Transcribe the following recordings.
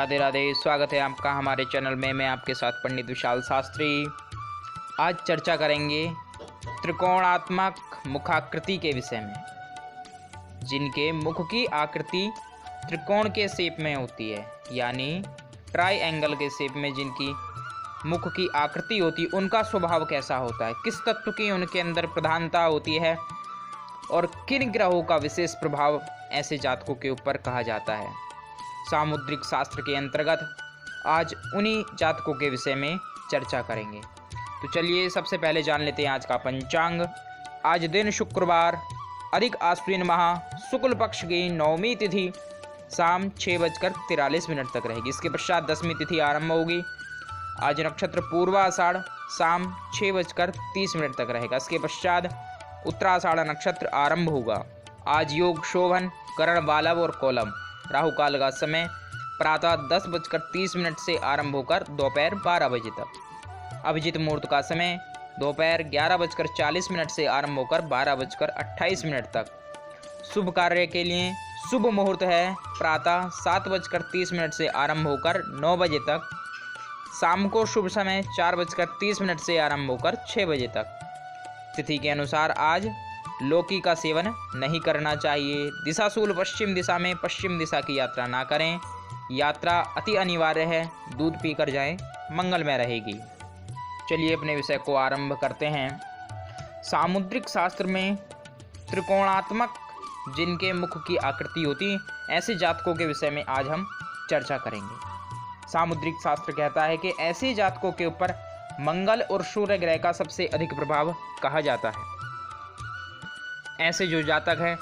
राधे राधे। स्वागत है आपका हमारे चैनल में। मैं आपके साथ पंडित विशाल शास्त्री। आज चर्चा करेंगे त्रिकोणात्मक मुखाकृति के विषय में, जिनके मुख की आकृति त्रिकोण के शेप में होती है, यानी ट्राइएंगल के शेप में जिनकी मुख की आकृति होती है, उनका स्वभाव कैसा होता है, किस तत्व की उनके अंदर प्रधानता होती है और किन ग्रहों का विशेष प्रभाव ऐसे जातकों के ऊपर कहा जाता है। सामुद्रिक शास्त्र के अंतर्गत आज उन्हीं जातकों के विषय में चर्चा करेंगे। तो चलिए सबसे पहले जान लेते हैं आज का पंचांग। आज दिन शुक्रवार, अधिक आश्विन माह, शुक्ल पक्ष की नवमी तिथि शाम 6:43 तक रहेगी। इसके पश्चात दसवीं तिथि आरंभ होगी। आज नक्षत्र पूर्वाषाढ़ शाम 6:30 तक रहेगा। इसके पश्चात उत्तराषाढ़ नक्षत्र आरंभ होगा। आज योग शोभन, करण बालव और कोलम। राहु काल का समय प्रातः 10:30 से आरंभ होकर दोपहर 12 बजे तक। अभिजीत मुहूर्त का समय दोपहर 11:40 से आरंभ होकर 12:28 तक। शुभ कार्य के लिए शुभ मुहूर्त है प्रातः 7:30 से आरंभ होकर 9 बजे तक। शाम को शुभ समय 4:30 से आरंभ होकर 6 बजे तक। तिथि के अनुसार आज लौकी का सेवन नहीं करना चाहिए। दिशाशूल पश्चिम दिशा में पश्चिम दिशा की यात्रा ना करें। यात्रा अति अनिवार्य है, दूध पीकर जाएं, मंगलमय रहेगी। चलिए अपने विषय को आरंभ करते हैं। सामुद्रिक शास्त्र में त्रिकोणात्मक जिनके मुख की आकृति होती, ऐसे जातकों के विषय में आज हम चर्चा करेंगे। सामुद्रिक शास्त्र कहता है कि ऐसे जातकों के ऊपर मंगल और सूर्य ग्रह का सबसे अधिक प्रभाव कहा जाता है। ऐसे जो जातक हैं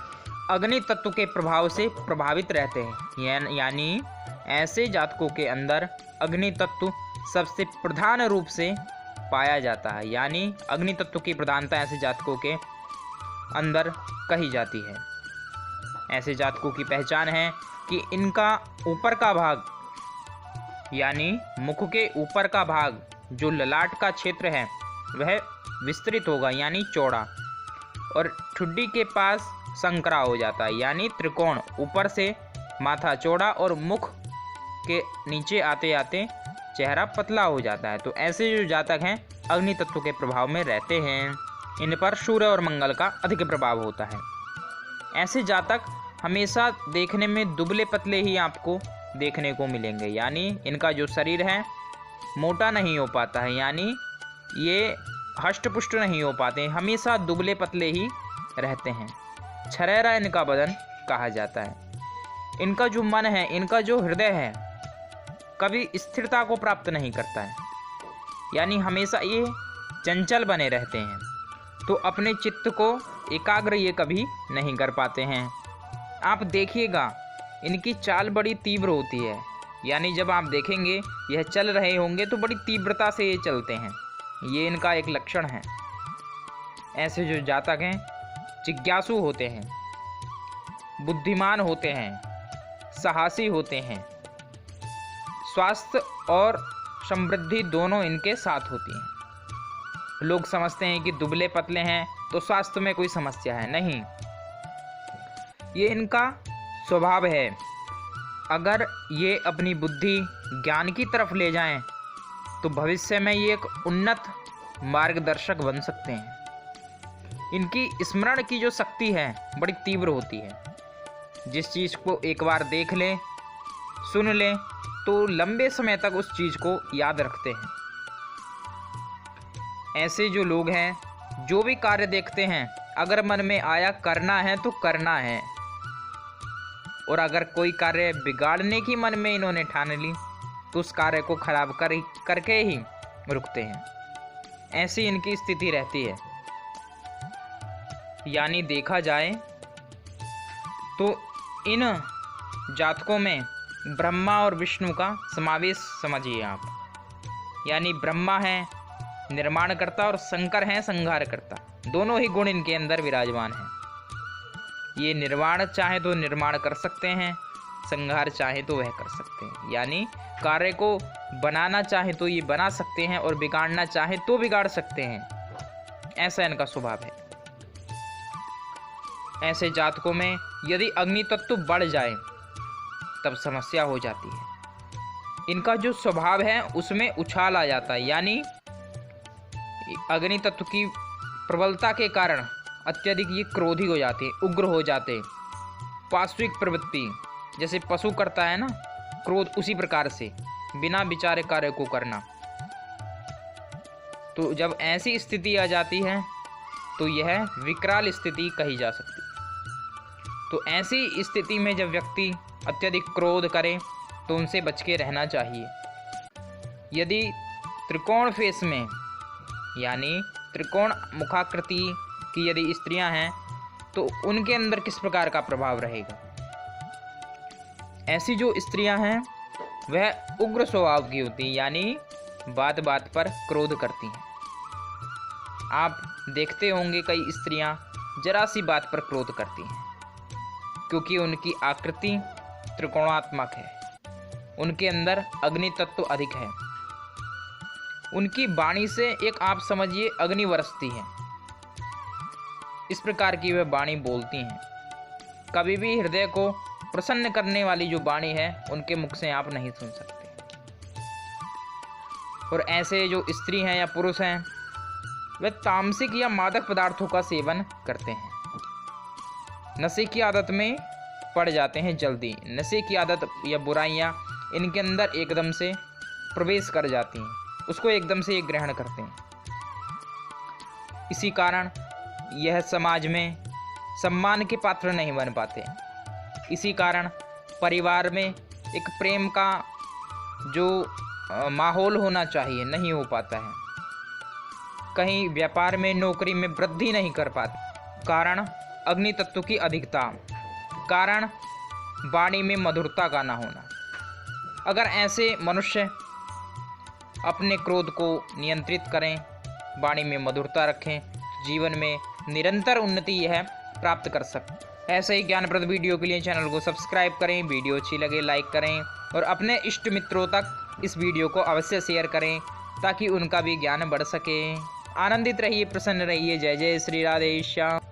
अग्नि तत्व के प्रभाव से प्रभावित रहते हैं, यानी ऐसे जातकों के अंदर अग्नि तत्व सबसे प्रधान रूप से पाया जाता है, यानी अग्नि तत्व की प्रधानता ऐसे जातकों के अंदर कही जाती है। ऐसे जातकों की पहचान है कि इनका ऊपर का भाग, यानी मुख के ऊपर का भाग जो ललाट का क्षेत्र है वह विस्तृत होगा, यानी चौड़ा, और ठुड्डी के पास संकरा हो जाता है, यानी त्रिकोण। ऊपर से माथा चौड़ा और मुख के नीचे आते आते चेहरा पतला हो जाता है। तो ऐसे जो जातक हैं अग्नि तत्व के प्रभाव में रहते हैं। इन पर सूर्य और मंगल का अधिक प्रभाव होता है। ऐसे जातक हमेशा देखने में दुबले पतले ही आपको देखने को मिलेंगे, यानी इनका जो शरीर है मोटा नहीं हो पाता है, यानी ये हष्टपुष्ट नहीं हो पाते, हमेशा दुबले पतले ही रहते हैं। छरेरा इनका बदन कहा जाता है। इनका जो मन है, इनका जो हृदय है, कभी स्थिरता को प्राप्त नहीं करता है, यानी हमेशा ये चंचल बने रहते हैं। तो अपने चित्त को एकाग्र ये कभी नहीं कर पाते हैं। आप देखिएगा इनकी चाल बड़ी तीव्र होती है, यानी जब आप देखेंगे यह चल रहे होंगे तो बड़ी तीव्रता से ये चलते हैं। ये इनका एक लक्षण है। ऐसे जो जातक हैं जिज्ञासु होते हैं, बुद्धिमान होते हैं, साहसी होते हैं। स्वास्थ्य और समृद्धि दोनों इनके साथ होती हैं। लोग समझते हैं कि दुबले पतले हैं तो स्वास्थ्य में कोई समस्या है, नहीं, ये इनका स्वभाव है। अगर ये अपनी बुद्धि ज्ञान की तरफ ले जाएं तो भविष्य में ये एक उन्नत मार्गदर्शक बन सकते हैं। इनकी स्मरण की जो शक्ति है बड़ी तीव्र होती है। जिस चीज़ को एक बार देख लें, सुन लें, तो लंबे समय तक उस चीज़ को याद रखते हैं। ऐसे जो लोग हैं जो भी कार्य देखते हैं, अगर मन में आया करना है तो करना है, और अगर कोई कार्य बिगाड़ने की मन में इन्होंने ठान ली तो उस कार्य को खराब करके ही रुकते हैं। ऐसी इनकी स्थिति रहती है। यानी देखा जाए तो इन जातकों में ब्रह्मा और विष्णु का समावेश समझिए आप। यानी ब्रह्मा है निर्माणकर्ता और शंकर हैं संहारकर्ता। दोनों ही गुण इनके अंदर विराजमान हैं। ये निर्माण चाहे तो निर्माण कर सकते हैं, संहार चाहे तो वह कर सकते हैं। यानी कार्य को बनाना चाहे तो ये बना सकते हैं और बिगाड़ना चाहे तो बिगाड़ सकते हैं। ऐसा इनका स्वभाव है। ऐसे जातकों में यदि अग्नि तत्व बढ़ जाए तब समस्या हो जाती है। इनका जो स्वभाव है उसमें उछाल आ जाता है, यानी अग्नि तत्व की प्रबलता के कारण अत्यधिक ये क्रोधी हो जाते हैं, उग्र हो जाते हैं। पाश्विक प्रवृत्ति, जैसे पशु करता है ना क्रोध, उसी प्रकार से बिना विचारे कार्य को करना। तो जब ऐसी स्थिति आ जाती है तो यह विकराल स्थिति कही जा सकती है। तो ऐसी स्थिति में जब व्यक्ति अत्यधिक क्रोध करे तो उनसे बच के रहना चाहिए। यदि त्रिकोण फेस में, यानी त्रिकोण मुखाकृति की यदि स्त्रियां हैं तो उनके अंदर किस प्रकार का प्रभाव रहेगा। ऐसी जो स्त्रियां हैं वह उग्र स्वभाव की होती हैं, यानी बात बात पर क्रोध करती हैं। आप देखते होंगे कई स्त्रियां जरा सी बात पर क्रोध करती हैं, क्योंकि उनकी आकृति त्रिकोणात्मक है, उनके अंदर अग्नि तत्व अधिक है। उनकी वाणी से एक आप समझिए अग्नि बरसती है, इस प्रकार की वह वाणी बोलती हैं। कभी भी हृदय को प्रसन्न करने वाली जो वाणी है उनके मुख से आप नहीं सुन सकते। और ऐसे जो स्त्री हैं या पुरुष हैं वे तामसिक या मादक पदार्थों का सेवन करते हैं, नशे की आदत में पड़ जाते हैं जल्दी। नशे की आदत या बुराइयां इनके अंदर एकदम से प्रवेश कर जाती हैं, उसको एकदम से ये ग्रहण करते हैं। इसी कारण यह समाज में सम्मान के पात्र नहीं बन पाते। इसी कारण परिवार में एक प्रेम का जो माहौल होना चाहिए नहीं हो पाता है। कहीं व्यापार में, नौकरी में वृद्धि नहीं कर पाते। कारण अग्नि तत्व की अधिकता, कारण वाणी में मधुरता का ना होना। अगर ऐसे मनुष्य अपने क्रोध को नियंत्रित करें, वाणी में मधुरता रखें, जीवन में निरंतर उन्नति यह प्राप्त कर सकते। ऐसे ही ज्ञानप्रद वीडियो के लिए चैनल को सब्सक्राइब करें, वीडियो अच्छी लगे लाइक करें और अपने इष्ट मित्रों तक इस वीडियो को अवश्य शेयर करें ताकि उनका भी ज्ञान बढ़ सके। आनंदित रहिए, प्रसन्न रहिए। जय जय श्री राधे श्याम।